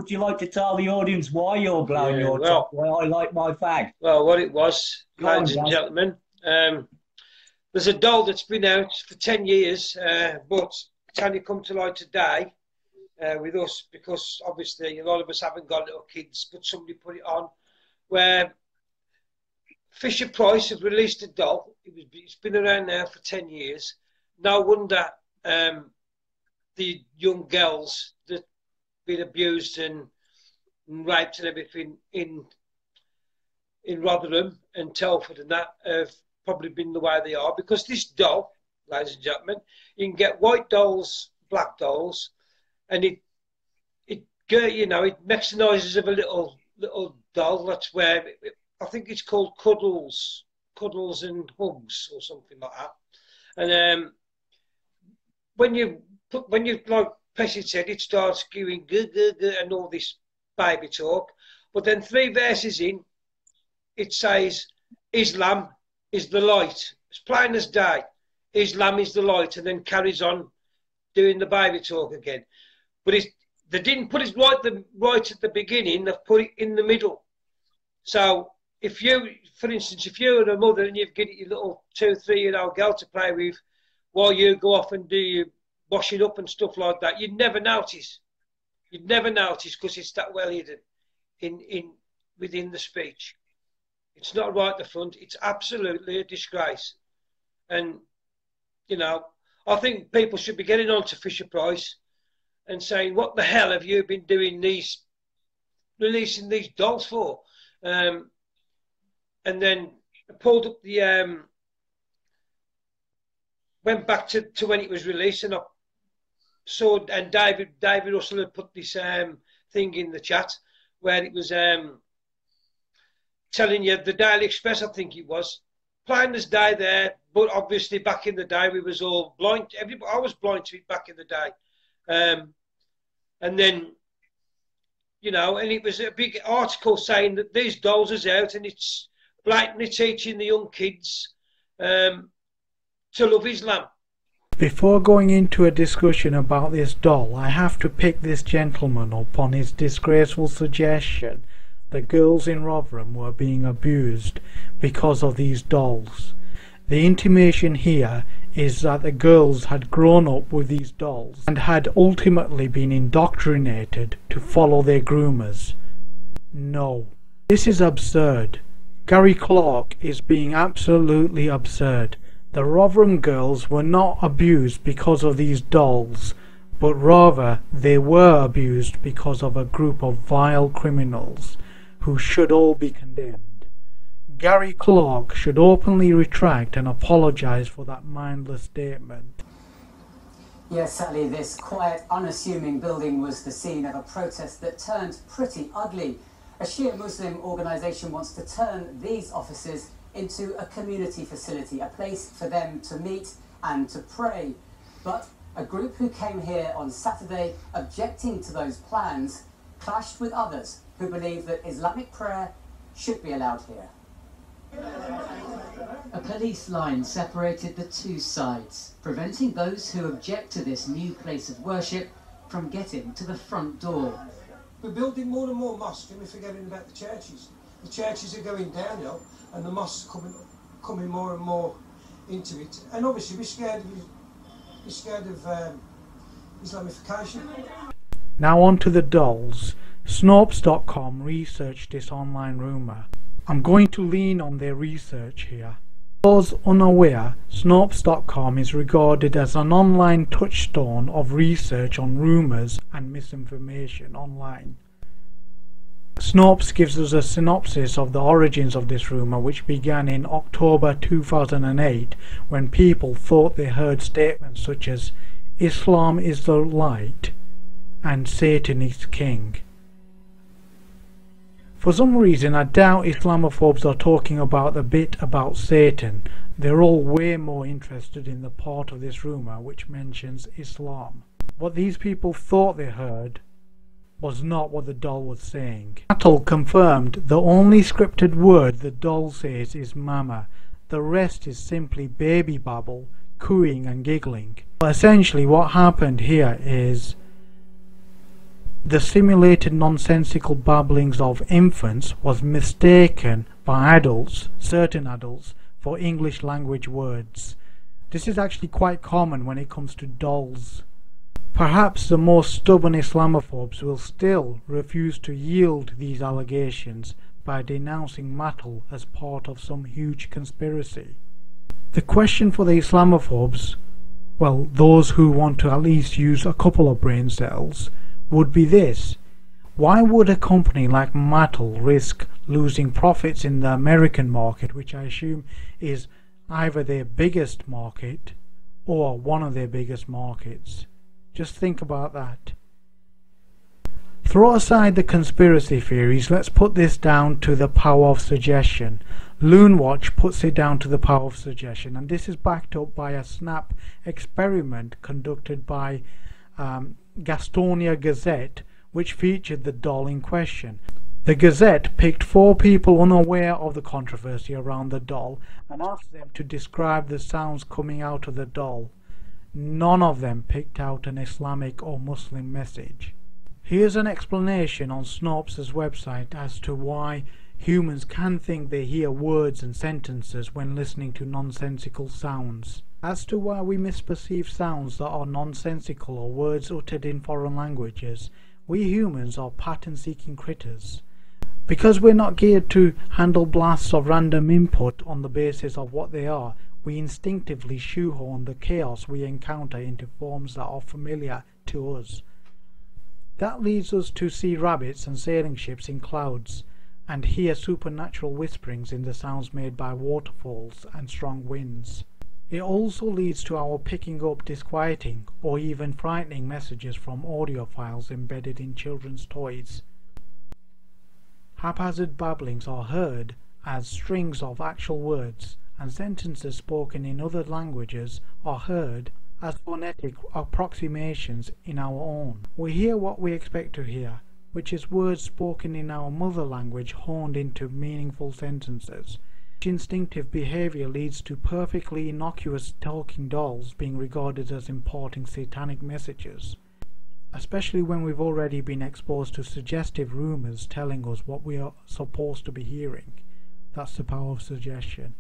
Would you like to tell the audience why you're blowing Yeah, your top? Why I like my fag? Well, what it was, Go on, ladies and Gaz. gentlemen, there's a doll that's been out for 10 years, but it's only come to light today with us because obviously a lot of us haven't got little kids, but somebody put it on where Fisher Price have released a doll. It's been around now for 10 years. No wonder the young girls that been abused and raped and everything in Rotherham and Telford and that have probably been the way they are, because this doll, ladies and gentlemen, you can get white dolls, black dolls, and it you know, it makes the noises of a little doll. That's where I think it's called cuddles and hugs or something like that. And when you like press its head, it starts going and all this baby talk. But then 3 verses in, it says, Islam is the light. It's plain as day. Islam is the light, and then carries on doing the baby talk again. But they didn't put it right at the beginning. They've put it in the middle. So if you, for instance, if you're a mother and you've got your little 2-3-year-old girl to play with while you go off and do your washing up and stuff like that, you'd never notice. You'd never notice because it's that well hidden within the speech. It's not right at the front. It's absolutely a disgrace. And, you know, I think people should be getting on to Fisher Price and saying, what the hell have you been doing releasing these dolls for? And then pulled up the, went back to when it was released, and I saw, and David Russell had put this thing in the chat where it was telling you the Daily Express, I think it was, plain as day there, but obviously back in the day we was all blind. I was blind to it back in the day. And then, you know, and it was a big article saying that these dolls is out and it's blatantly teaching the young kids to love Islam. Before going into a discussion about this doll, I have to pick this gentleman up on his disgraceful suggestion that girls in Rotherham were being abused because of these dolls. The intimation here is that the girls had grown up with these dolls and had ultimately been indoctrinated to follow their groomers. No, this is absurd. Gary Clark is being absolutely absurd. The Rotherham girls were not abused because of these dolls, but rather they were abused because of a group of vile criminals who should all be condemned. Gary Clark should openly retract and apologise for that mindless statement. Yes, sadly, this quiet, unassuming building was the scene of a protest that turned pretty ugly. A Shia Muslim organisation wants to turn these offices into a community facility, a place for them to meet and to pray. But a group who came here on Saturday objecting to those plans clashed with others who believe that Islamic prayer should be allowed here. A police line separated the two sides, preventing those who object to this new place of worship from getting to the front door. We're building more and more mosques and we're forgetting about the churches. The churches are going downhill and the mosques are coming more and more into it. And obviously we're scared of Islamification. Now on to the dolls. Snopes.com researched this online rumour. I'm going to lean on their research here. For those unaware, Snopes.com is regarded as an online touchstone of research on rumours and misinformation online. Snopes gives us a synopsis of the origins of this rumour, which began in October 2008 when people thought they heard statements such as Islam is the light and Satan is king. For some reason I doubt Islamophobes are talking about the bit about Satan. They're all way more interested in the part of this rumour which mentions Islam. What these people thought they heard was not what the doll was saying. Battle confirmed the only scripted word the doll says is mama. The rest is simply baby babble, cooing and giggling. Essentially what happened here is the simulated nonsensical babblings of infants was mistaken by adults, certain adults, for English language words. This is actually quite common when it comes to dolls. Perhaps the most stubborn Islamophobes will still refuse to yield these allegations by denouncing Mattel as part of some huge conspiracy. The question for the Islamophobes, well, those who want to at least use a couple of brain cells, would be this: why would a company like Mattel risk losing profits in the American market, which I assume is either their biggest market or one of their biggest markets? Just think about that. Throw aside the conspiracy theories, let's put this down to the power of suggestion. Loonwatch puts it down to the power of suggestion, and this is backed up by a snap experiment conducted by Gastonia Gazette, which featured the doll in question. The Gazette picked 4 people unaware of the controversy around the doll and asked them to describe the sounds coming out of the doll. None of them picked out an Islamic or Muslim message. Here's an explanation on Snopes' website as to why humans can think they hear words and sentences when listening to nonsensical sounds. As to why we misperceive sounds that are nonsensical or words uttered in foreign languages, we humans are pattern-seeking critters. Because we're not geared to handle blasts of random input on the basis of what they are, we instinctively shoehorn the chaos we encounter into forms that are familiar to us. That leads us to see rabbits and sailing ships in clouds, and hear supernatural whisperings in the sounds made by waterfalls and strong winds. It also leads to our picking up disquieting or even frightening messages from audio files embedded in children's toys. Haphazard babblings are heard as strings of actual words, and sentences spoken in other languages are heard as phonetic approximations in our own. We hear what we expect to hear, which is words spoken in our mother language honed into meaningful sentences. Instinctive behavior leads to perfectly innocuous talking dolls being regarded as imparting satanic messages, especially when we've already been exposed to suggestive rumors telling us what we are supposed to be hearing. That's the power of suggestion.